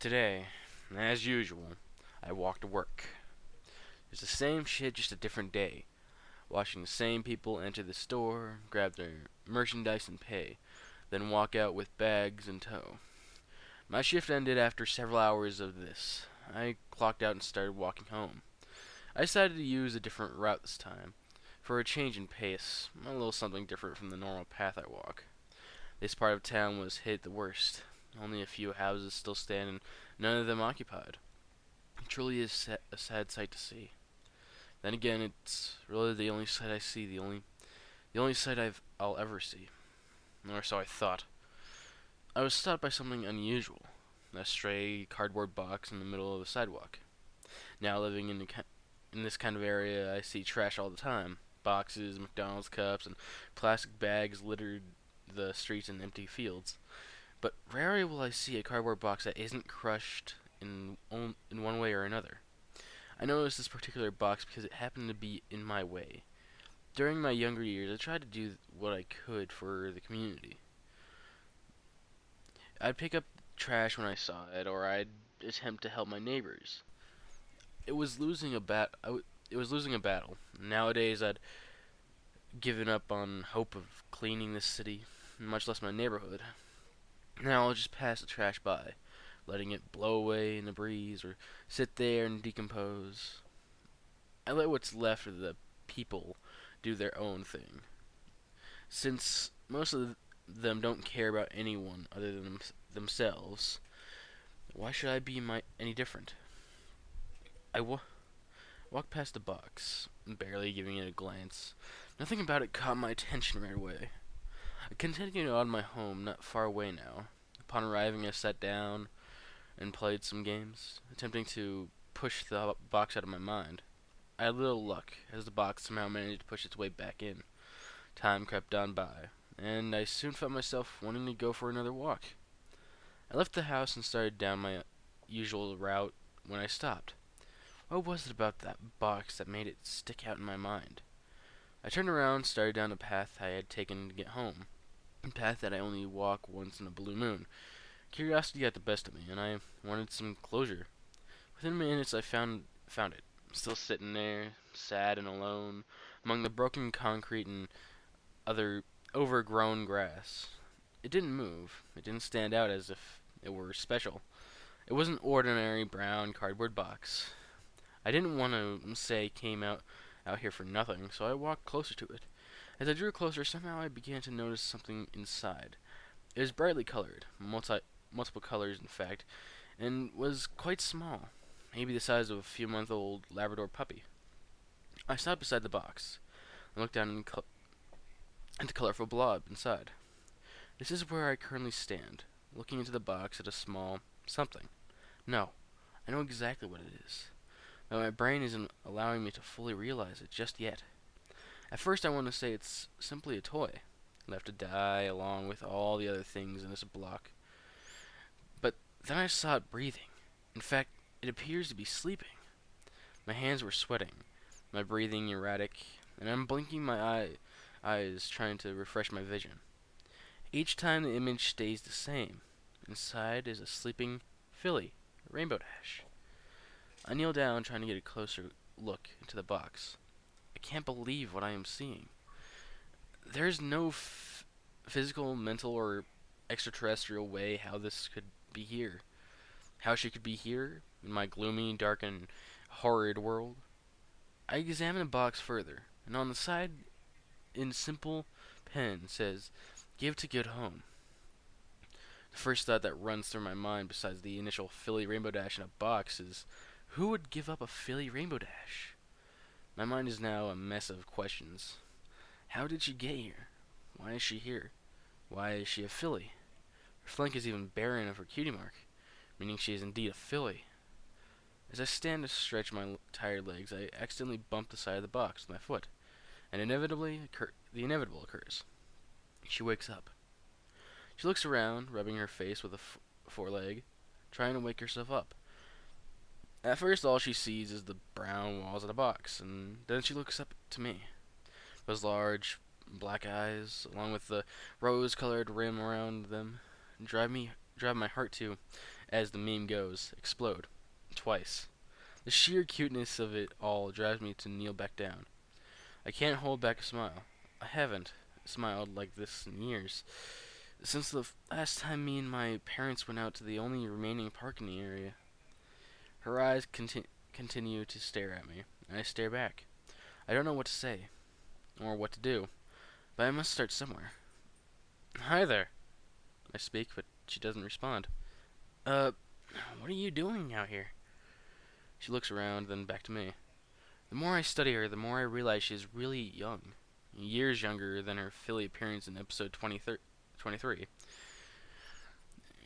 Today, as usual, I walk to work. It's the same shit, just a different day. Watching the same people enter the store, grab their merchandise and pay, then walk out with bags in tow. My shift ended after several hours of this. I clocked out and started walking home. I decided to use a different route this time, for a change in pace, a little something different from the normal path I walk. This part of town was hit the worst. Only a few houses still stand and none of them occupied. It truly is a sad sight to see. Then again, it's really the only sight I see, the only sight I'll ever see. Or so I thought. I was stopped by something unusual. A stray cardboard box in the middle of the sidewalk. Now living in this kind of area, I see trash all the time. Boxes, McDonald's cups, and plastic bags littered the streets and empty fields. But rarely will I see a cardboard box that isn't crushed in one way or another. I noticed this particular box because it happened to be in my way. During my younger years, I tried to do what I could for the community. I'd pick up trash when I saw it, or I'd attempt to help my neighbors. It was losing a it was losing a battle. Nowadays, I'd given up on hope of cleaning this city, much less my neighborhood. Now I'll just pass the trash by, letting it blow away in the breeze or sit there and decompose. I let what's left of the people do their own thing. Since most of them don't care about anyone other than themselves, why should I be any different? I walked past the box, barely giving it a glance. Nothing about it caught my attention right away. I continued on my home, not far away now. Upon arriving, I sat down and played some games, attempting to push the box out of my mind. I had little luck, as the box somehow managed to push its way back in. Time crept on by, and I soon found myself wanting to go for another walk. I left the house and started down my usual route when I stopped. What was it about that box that made it stick out in my mind? I turned around and started down the path I had taken to get home, a path that I only walk once in a blue moon. Curiosity got the best of me, and I wanted some closure. Within minutes, I found it, still sitting there, sad and alone, among the broken concrete and other overgrown grass. It didn't move. It didn't stand out as if it were special. It was an ordinary brown cardboard box. I didn't want to say came out here for nothing, so I walked closer to it. As I drew closer, somehow I began to notice something inside. It was brightly colored, multiple colors in fact, and was quite small, maybe the size of a few-month-old Labrador puppy. I stopped beside the box and looked down at the colorful blob inside. This is where I currently stand, looking into the box at a small something. No, I know exactly what it is, but my brain isn't allowing me to fully realize it just yet. At first I want to say it's simply a toy, left to die along with all the other things in this block. But then I saw it breathing. In fact, it appears to be sleeping. My hands were sweating, my breathing erratic, and I'm blinking my eyes trying to refresh my vision. Each time the image stays the same. Inside is a sleeping filly, a rainbow dash. I kneel down trying to get a closer look into the box. I can't believe what I am seeing. There's no physical, mental, or extraterrestrial way how this could be here. How she could be here, in my gloomy, dark, and horrid world. I examine the box further, and on the side, in simple pen, says, "Give to good home." The first thought that runs through my mind, besides the initial Philly Rainbow Dash in a box, is who would give up a Philly Rainbow Dash? My mind is now a mess of questions. How did she get here? Why is she here? Why is she a filly? Her flank is even barren of her cutie mark, meaning she is indeed a filly. As I stand to stretch my tired legs, I accidentally bump the side of the box with my foot, and the inevitable occurs. She wakes up. She looks around, rubbing her face with a foreleg, trying to wake herself up. At first, all she sees is the brown walls of the box, and then she looks up to me. Those large black eyes, along with the rose-colored rim around them, drive my heart to as the meme goes, explode. Twice. The sheer cuteness of it all drives me to kneel back down. I can't hold back a smile. I haven't smiled like this in years. Since the last time me and my parents went out to the only remaining park in the area. Her eyes continue to stare at me, and I stare back. I don't know what to say, or what to do, but I must start somewhere. Hi there. I speak, but she doesn't respond. Uh, what are you doing out here? She looks around, then back to me. The more I study her, the more I realize she is really young. Years younger than her filly appearance in episode 23.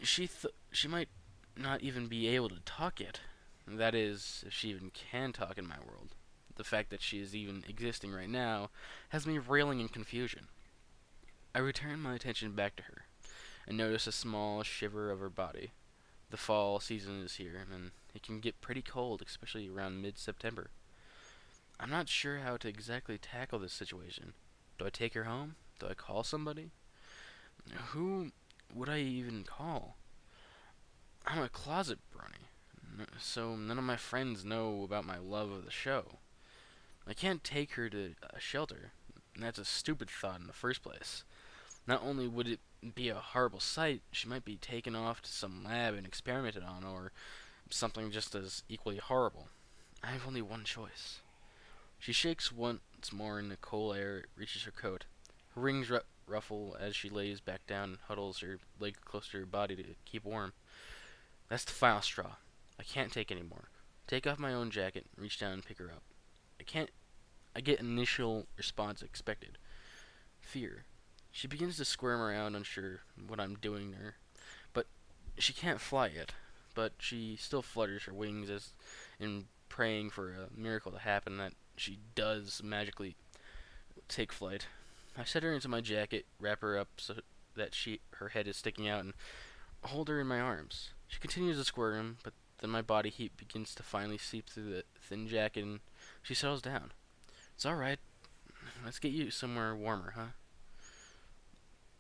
She might not even be able to talk yet. That is, if she even can talk in my world. The fact that she is even existing right now has me reeling in confusion. I return my attention back to her and notice a small shiver of her body. The fall season is here, and it can get pretty cold, especially around mid-September. I'm not sure how to exactly tackle this situation. Do I take her home? Do I call somebody? Who would I even call? I'm a closet brony, so none of my friends know about my love of the show. I can't take her to a shelter. That's a stupid thought in the first place. Not only would it be a horrible sight, she might be taken off to some lab and experimented on, or something just as equally horrible. I have only one choice. She shakes once more in the cold air. It reaches her coat. Her rings ruffle as she lays back down and huddles her leg close to her body to keep warm. That's the final straw. I can't take any more. Take off my own jacket and reach down and pick her up. I can't. I get initial response expected. Fear. She begins to squirm around, unsure what I'm doing to her. But she can't fly yet. But she still flutters her wings as in praying for a miracle to happen that she does magically take flight. I set her into my jacket, wrap her up so that her head is sticking out, and hold her in my arms. She continues to squirm, but then my body heat begins to finally seep through the thin jacket, and she settles down. It's alright. Let's get you somewhere warmer, huh?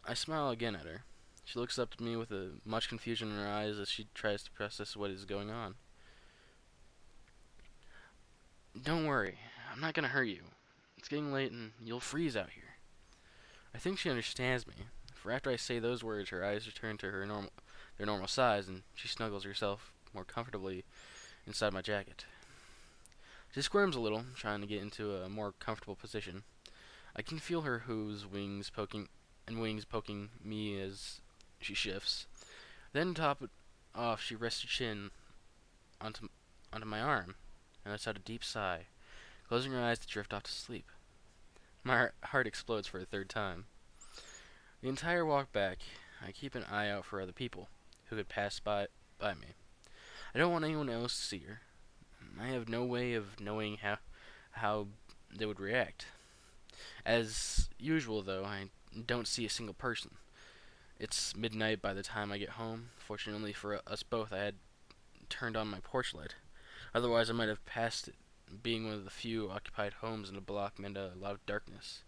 I smile again at her. She looks up to me with much confusion in her eyes as she tries to process what is going on. Don't worry, I'm not gonna hurt you. It's getting late and you'll freeze out here. I think she understands me, for after I say those words, her eyes return to their normal size, and she snuggles herself more comfortably inside my jacket. She squirms a little, trying to get into a more comfortable position. I can feel her hooves, wings poking me as she shifts. Then, to top it off, she rests her chin onto my arm, and lets out a deep sigh, closing her eyes to drift off to sleep. My heart explodes for a third time. The entire walk back, I keep an eye out for other people who could pass by me. I don't want anyone else to see her. I have no way of knowing how they would react. As usual, though, I don't see a single person. It's midnight by the time I get home. Fortunately for us both, I had turned on my porch light. Otherwise, I might have passed it, being one of the few occupied homes in the block meant a lot of darkness.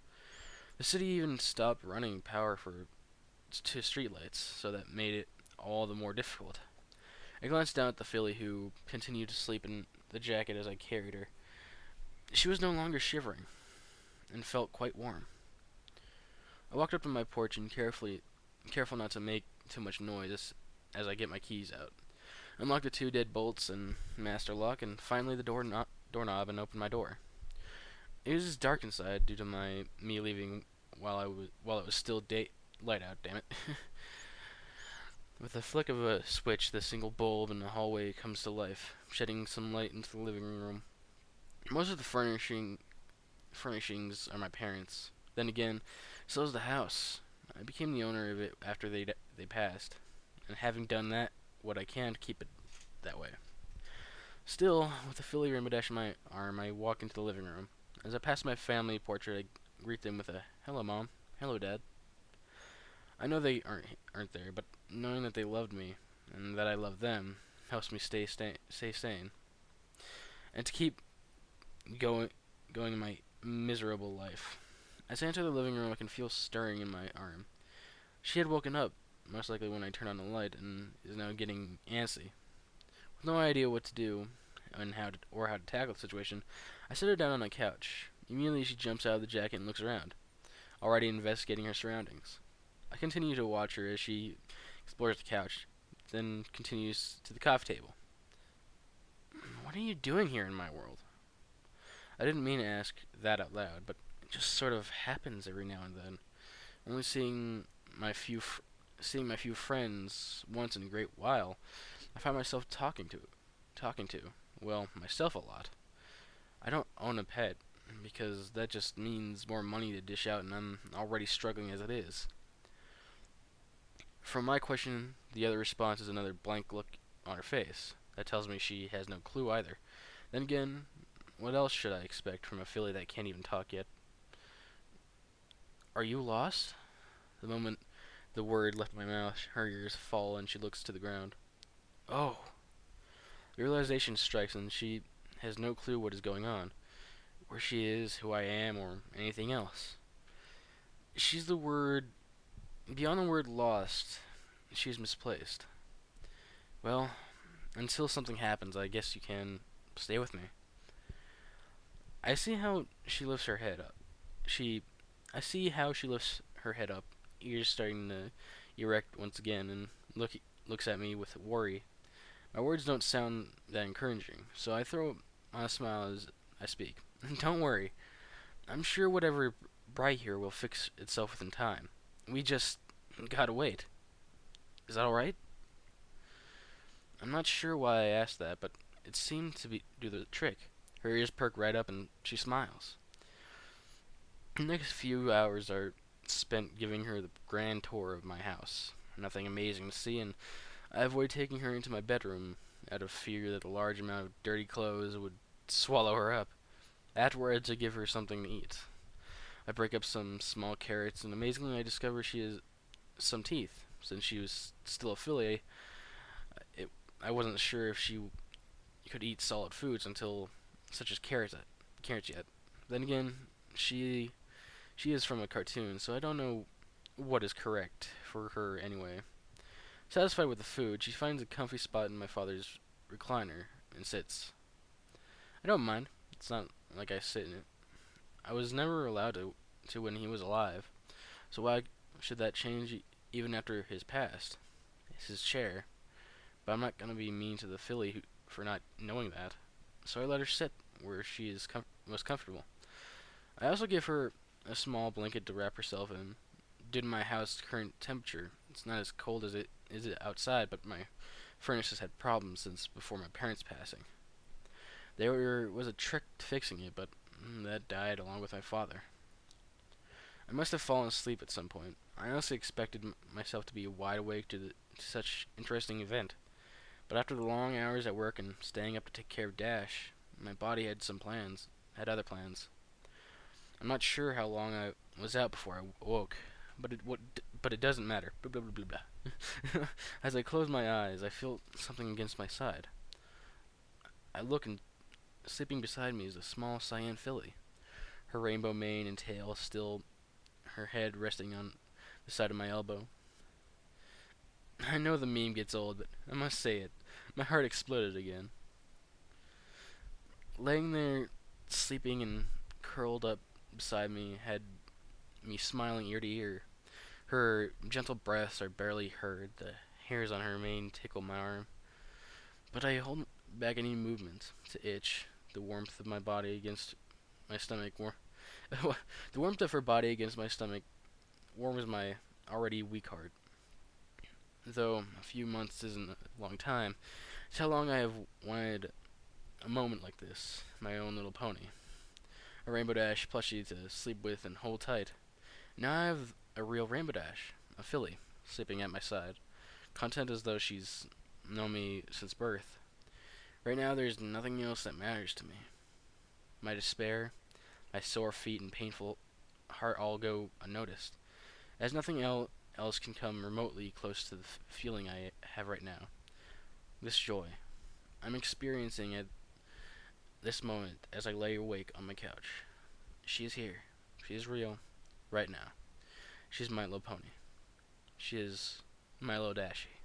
The city even stopped running power to streetlights, so that made it all the more difficult. I glanced down at the filly, who continued to sleep in the jacket as I carried her. She was no longer shivering, and felt quite warm. I walked up to my porch and careful not to make too much noise as I get my keys out. Unlocked the two dead bolts and master lock, and finally the doorknob and opened my door. It was dark inside due to me leaving while it was still light out. Damn it! With a flick of a switch, the single bulb in the hallway comes to life, shedding some light into the living room. Most of the furnishings are my parents'. Then again, so is the house. I became the owner of it after they passed, and having done what I can to keep it that way. Still, with the filly Dash in my arm, I walk into the living room. As I pass my family portrait, I greet them with a "Hello, Mom. Hello, Dad." I know they aren't there, but knowing that they loved me and that I love them helps me stay sane and to keep going in my miserable life. As I enter the living room, I can feel stirring in my arm. She had woken up, most likely when I turn on the light, and is now getting antsy. With no idea what to do and how to tackle the situation, I sit her down on a couch. Immediately she jumps out of the jacket and looks around, already investigating her surroundings. I continue to watch her as she explores the couch, then continues to the coffee table. What are you doing here in my world? I didn't mean to ask that out loud, but it just sort of happens every now and then. Only seeing my few friends once in a great while, I find myself talking to, well, myself a lot. I don't own a pet because that just means more money to dish out, and I'm already struggling as it is. From my question, the other response is another blank look on her face. That tells me she has no clue either. Then again, what else should I expect from a filly that can't even talk yet? Are you lost? The moment the word left my mouth, her ears fall and she looks to the ground. Oh! The realization strikes and she has no clue what is going on, where she is, who I am, or anything else. She's the word. Beyond the word lost, she's misplaced. Well, until something happens, I guess you can stay with me. I see how she lifts her head up. She. I see how she lifts her head up, ears starting to erect once again, and looks at me with worry. My words don't sound that encouraging, so I throw on a smile as I speak. Don't worry. I'm sure whatever bright here will fix itself within time. We just gotta wait. Is that alright? I'm not sure why I asked that, but it seemed to do the trick. Her ears perk right up and she smiles. The next few hours are spent giving her the grand tour of my house. Nothing amazing to see, and I avoid taking her into my bedroom out of fear that a large amount of dirty clothes would swallow her up. Afterwards, I give her something to eat. I break up some small carrots, and amazingly, I discover she has some teeth. Since she was still a filly, it, I wasn't sure if she could eat solid foods until such as carrots yet. Then again, she she is from a cartoon, so I don't know what is correct for her anyway. Satisfied with the food, she finds a comfy spot in my father's recliner and sits. I don't mind. It's not like I sit in it. I was never allowed to when he was alive, so why should that change even after his past? It's his chair, but I'm not gonna be mean to the filly for not knowing that. So I let her sit where she is most comfortable. I also give her a small blanket to wrap herself in. Due to my house's current temperature, it's not as cold as it is outside, but my furnace has had problems since before my parents' passing. There was a trick to fixing it, but that died along with my father. I must have fallen asleep at some point. I honestly expected myself to be wide awake to such interesting event, but after the long hours at work and staying up to take care of Dash, my body had other plans. I'm not sure how long I was out before I woke, but it doesn't matter. Blah, blah, blah, blah, blah. As I close my eyes, I feel something against my side. I look, and sleeping beside me is a small cyan filly, her rainbow mane and tail still, her head resting on the side of my elbow. I know the meme gets old, but I must say it. My heart exploded again. Laying there, sleeping and curled up beside me, had me smiling ear to ear. Her gentle breaths are barely heard. The hairs on her mane tickle my arm. But I hold back any movement to itch. The warmth of my body against my stomach the warmth of her body against my stomach warms my already weak heart. Though a few months isn't a long time, it's how long I have wanted a moment like this, my own little pony. A Rainbow Dash plushie to sleep with and hold tight. Now I have a real Rainbow Dash, a filly, sleeping at my side, content as though she's known me since birth. Right now there's nothing else that matters to me. My despair, my sore feet and painful heart all go unnoticed, as nothing else can come remotely close to the feeling I have right now. This joy I'm experiencing at this moment as I lay awake on my couch. She is here. She is real. Right now. She's my little pony. She is Milo Dashie.